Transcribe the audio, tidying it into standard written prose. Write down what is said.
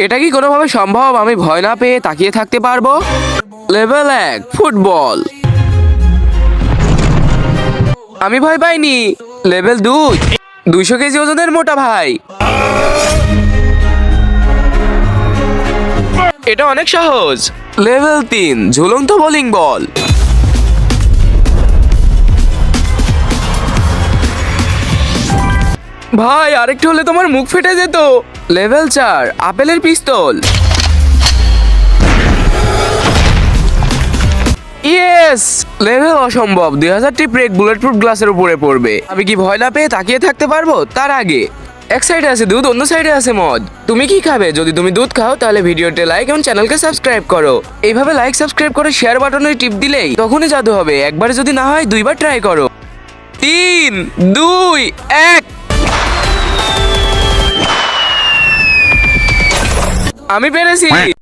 এটা কি কোনোভাবে সম্ভব? আমি ভয় না পেয়ে তাকিয়ে থাকতে পারবো? Level 1 football. আমি ভয় পাইনি। লেভেল 2 200 কেজি ওজনের মোটা ভাই। এটা অনেক সহজ। লেভেল 3 ঝুলন্ত বোলিং বল। ভাই আরেকটু হলে তোমার মুখ ফেটে যেত। লেভেল 4 আপেলের পিস্তল। ইয়েস! লেভেল অসম্ভব। 2000টি ব্রেক বুলেটপ্রুফ গ্লাসের উপরে পড়বে। আমি কি ভয় না পেয়ে তাকিয়ে থাকতে পারবো? তার আগে এক সাইডে আছে দুধ, অন্য সাইডে আছে মদ। তুমি কি খাবে? যদি তুমি দুধ খাও তাহলে ভিডিওতে লাইক এবং চ্যানেলকে সাবস্ক্রাইব করো। এইভাবে লাইক সাবস্ক্রাইব করে শেয়ার বাটনে টিপ দিলেই তখনই জাদু হবে। একবার যদি না হয় 2বার ট্রাই করো। 3 2 1। আমি পেরেছি।